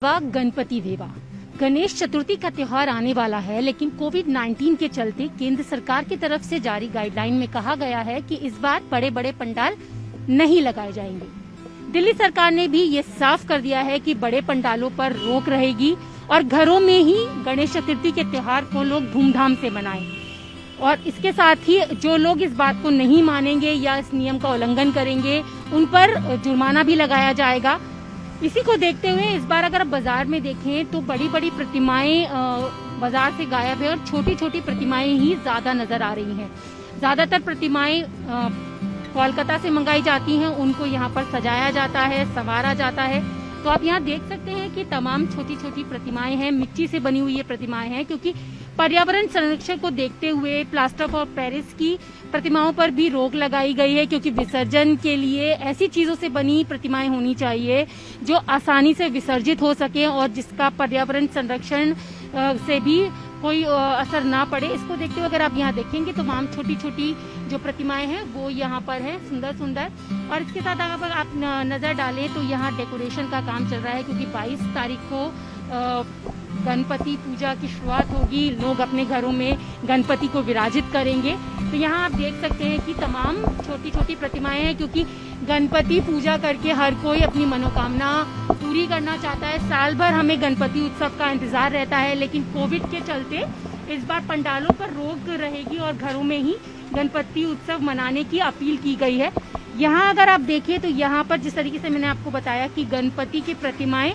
गणपति वेवा गणेश चतुर्थी का त्योहार आने वाला है, लेकिन कोविड-19 के चलते केंद्र सरकार की तरफ से जारी गाइडलाइन में कहा गया है कि इस बार बड़े बड़े पंडाल नहीं लगाए जाएंगे। दिल्ली सरकार ने भी ये साफ कर दिया है कि बड़े पंडालों पर रोक रहेगी और घरों में ही गणेश चतुर्थी के त्योहार को लोग धूमधाम से मनाएं। और इसके साथ ही जो लोग इस बात को नहीं मानेंगे या इस नियम का उल्लंघन करेंगे, उन पर जुर्माना भी लगाया जाएगा। इसी को देखते हुए इस बार अगर आप बाजार में देखें तो बड़ी बड़ी प्रतिमाएं बाजार से गायब है और छोटी छोटी प्रतिमाएं ही ज्यादा नजर आ रही हैं। ज्यादातर प्रतिमाएं कोलकाता से मंगाई जाती हैं, उनको यहाँ पर सजाया जाता है, संवारा जाता है। तो आप यहाँ देख सकते हैं कि तमाम छोटी छोटी प्रतिमाएं हैं, मिट्टी से बनी हुई ये प्रतिमाएं हैं, क्योंकि पर्यावरण संरक्षण को देखते हुए प्लास्टर ऑफ पेरिस की प्रतिमाओं पर भी रोक लगाई गई है, क्योंकि विसर्जन के लिए ऐसी चीजों से बनी प्रतिमाएं होनी चाहिए जो आसानी से विसर्जित हो सके और जिसका पर्यावरण संरक्षण से भी कोई असर ना पड़े। इसको देखते हुए अगर आप यहाँ देखेंगे तो तमाम छोटी छोटी जो प्रतिमाएं हैं वो यहाँ पर है, सुंदर सुंदर। और इसके साथ अगर आप नजर डालें तो यहाँ डेकोरेशन का काम चल रहा है, क्योंकि 22 तारीख को गणपति पूजा की शुरुआत होगी। लोग अपने घरों में गणपति को विराजित करेंगे। तो यहाँ आप देख सकते हैं कि तमाम छोटी छोटी प्रतिमाएं हैं, क्योंकि गणपति पूजा करके हर कोई अपनी मनोकामना पूरी करना चाहता है। साल भर हमें गणपति उत्सव का इंतजार रहता है, लेकिन कोविड के चलते इस बार पंडालों पर रोक रहेगी और घरों में ही गणपति उत्सव मनाने की अपील की गई है। यहाँ अगर आप देखें तो यहाँ पर जिस तरीके से मैंने आपको बताया कि गणपति की प्रतिमाएं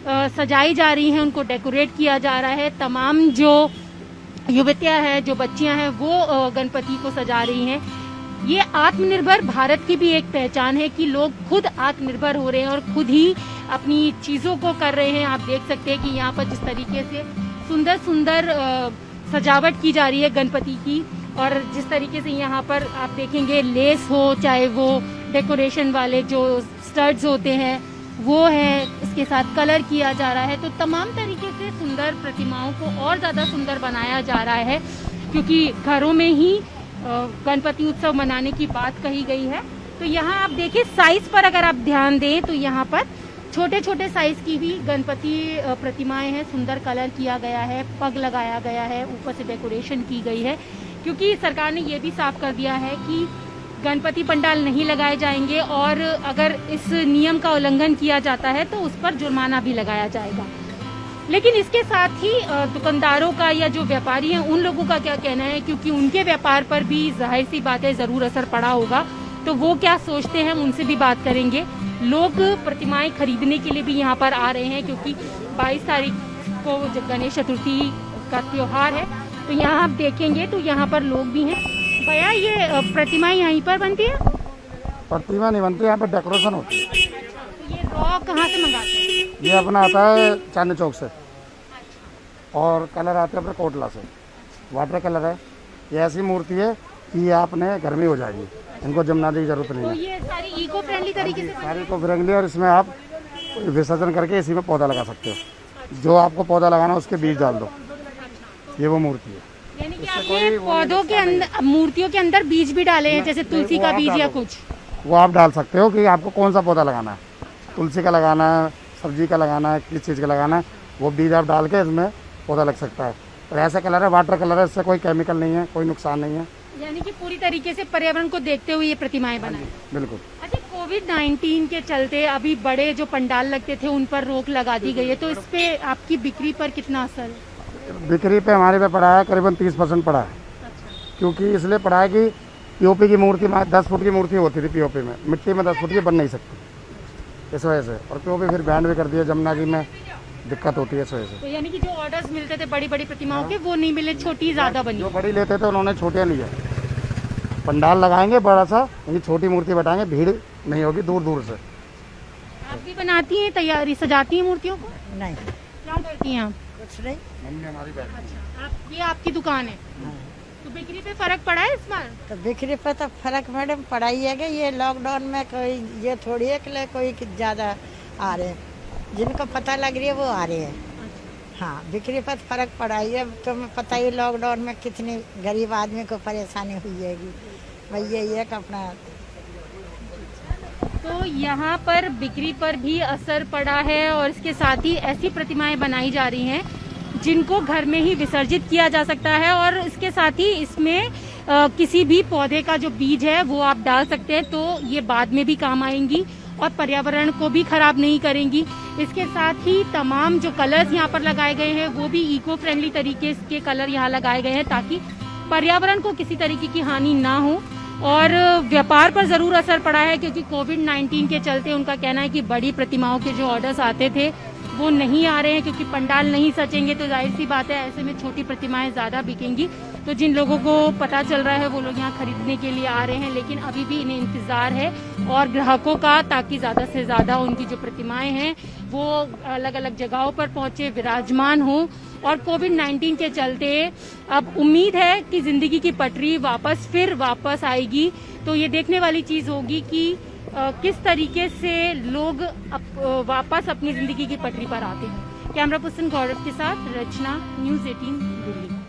सजाई जा रही हैं, उनको डेकोरेट किया जा रहा है। तमाम जो युवतियां हैं, जो बच्चियां हैं, वो गणपति को सजा रही हैं। ये आत्मनिर्भर भारत की भी एक पहचान है कि लोग खुद आत्मनिर्भर हो रहे हैं और खुद ही अपनी चीजों को कर रहे हैं। आप देख सकते हैं कि यहाँ पर जिस तरीके से सुंदर सुंदर सजावट की जा रही है गणपति की, और जिस तरीके से यहाँ पर आप देखेंगे लेस हो, चाहे वो डेकोरेशन वाले जो स्टड्स होते हैं वो है, इसके साथ कलर किया जा रहा है। तो तमाम तरीके से सुंदर प्रतिमाओं को और ज्यादा सुंदर बनाया जा रहा है, क्योंकि घरों में ही गणपति उत्सव मनाने की बात कही गई है। तो यहाँ आप देखिए साइज पर अगर आप ध्यान दें तो यहाँ पर छोटे छोटे साइज की भी गणपति प्रतिमाएं हैं, सुंदर कलर किया गया है, पग लगाया गया है, ऊपर से डेकोरेशन की गई है, क्योंकि सरकार ने ये भी साफ कर दिया है कि गणपति पंडाल नहीं लगाए जाएंगे और अगर इस नियम का उल्लंघन किया जाता है तो उस पर जुर्माना भी लगाया जाएगा। लेकिन इसके साथ ही दुकानदारों का या जो व्यापारी हैं उन लोगों का क्या कहना है, क्योंकि उनके व्यापार पर भी जाहिर सी बात है जरूर असर पड़ा होगा। तो वो क्या सोचते हैं उनसे भी बात करेंगे। लोग प्रतिमाएं खरीदने के लिए भी यहाँ पर आ रहे हैं, क्योंकि 22 तारीख को जब गणेश चतुर्थी का त्योहार है। तो यहाँ आप देखेंगे तो यहाँ पर लोग भी हैं। भैया ये प्रतिमाएं यहीं पर बनती है? प्रतिमा नहीं बनती, यहाँ पर डेकोरेशन होती है। तो ये रॉ कहाँ से मंगाते हैं? ये अपना आता है चांदनी चौक से, और कलर आते हैं अपने कोटला से। वाटर कलर है। ये ऐसी मूर्ति है कि ये आपने घर में हो जाएगी, इनको जमना की जरूरत नहीं तो है। ये सारी इको फ्रेंडली तरीके से सारी इको फ्रेंडली, और इसमें आप विसर्जन करके इसी में पौधा लगा सकते हो। जो आपको पौधा लगाना उसके बीज डाल दो, ये वो मूर्ति है। यानी कि आप ये पौधों के अंदर, मूर्तियों के अंदर बीज भी डाले हैं, जैसे तुलसी का बीज या कुछ? वो आप डाल सकते हो कि आपको कौन सा पौधा लगाना है, तुलसी का लगाना है, सब्जी का लगाना है, किस चीज़ का लगाना है, वो बीज आप डाल के इसमें पौधा लग सकता है। और ऐसा कलर है, वाटर कलर है, इससे कोई केमिकल नहीं है, कोई नुकसान नहीं है। यानी कि पूरी तरीके से पर्यावरण को देखते हुए ये प्रतिमाएं बनाई। बिल्कुल। अच्छा, कोविड-19 के चलते अभी बड़े जो पंडाल लगते थे उन पर रोक लगा दी गई है, तो इस पे आपकी बिक्री पर कितना असर है? बिक्री पे हमारे पे पड़ा है करीबन 30% पड़ा है। क्योंकि इसलिए पड़ा है कि पीओपी की मूर्ति 10 फुट की मूर्ति होती थी पीओपी में, मिट्टी में 10 फुट की बन नहीं सकती, इस वजह से। और पीओपी फिर बैंड भी कर दिया, जमुना जी में दिक्कत होती है इस वजह से। तो यानी कि जो ऑर्डर्स मिलते थे बड़ी बड़ी प्रतिमाओं के वो नहीं मिले, छोटी ज्यादा बनी। जो बड़ी लेते थे उन्होंने छोटियाँ ली है। पंडाल लगाएंगे बड़ा सा, यानी छोटी मूर्ति बैठाएंगे, भीड़ नहीं होगी दूर दूर से। आप भी बनाती हैं, तैयारी सजाती हैं मूर्तियों को? नहीं, क्या करती हैं आप? कुछ नहीं। मम्मी हमारी बैठ ये आपकी दुकान है? तो बिक्री पे फर्क पड़ा है इस बार? तो बिक्री पर तो फर्क मैडम पड़ा ही है कि ये लॉकडाउन में कोई ये थोड़ी है कि कोई ज़्यादा आ रहे हैं, जिनको पता लग रही है वो आ रहे हैं। हाँ, बिक्री पर फर्क पड़ा ही है। तुम्हें पता ही लॉकडाउन में कितनी गरीब आदमी को परेशानी हुई है। भाई यही है कि अपना तो यहाँ पर बिक्री पर भी असर पड़ा है और इसके साथ ही ऐसी प्रतिमाएं बनाई जा रही हैं जिनको घर में ही विसर्जित किया जा सकता है और इसके साथ ही इसमें किसी भी पौधे का जो बीज है वो आप डाल सकते हैं, तो ये बाद में भी काम आएंगी और पर्यावरण को भी खराब नहीं करेंगी। इसके साथ ही तमाम जो कलर्स यहाँ पर लगाए गए हैं वो भी इको फ्रेंडली तरीके के कलर यहाँ लगाए गए हैं ताकि पर्यावरण को किसी तरीके की हानि ना हो। और व्यापार पर जरूर असर पड़ा है क्योंकि कोविड-19 के चलते उनका कहना है कि बड़ी प्रतिमाओं के जो ऑर्डर्स आते थे वो नहीं आ रहे हैं क्योंकि पंडाल नहीं सचेंगे, तो जाहिर सी बात है ऐसे में छोटी प्रतिमाएं ज्यादा बिकेंगी। तो जिन लोगों को पता चल रहा है वो लोग यहाँ खरीदने के लिए आ रहे हैं, लेकिन अभी भी इन्हें इंतजार है और ग्राहकों का, ताकि ज्यादा से ज्यादा उनकी जो प्रतिमाएं हैं वो अलग अलग जगहों पर पहुंचे, विराजमान हो। और कोविड-19 के चलते अब उम्मीद है कि जिंदगी की पटरी वापस आएगी। तो ये देखने वाली चीज होगी कि किस तरीके से लोग वापस अपनी जिंदगी की पटरी पर आते हैं। कैमरा पर्सन गौरव के साथ रचना, न्यूज़ 18 दिल्ली।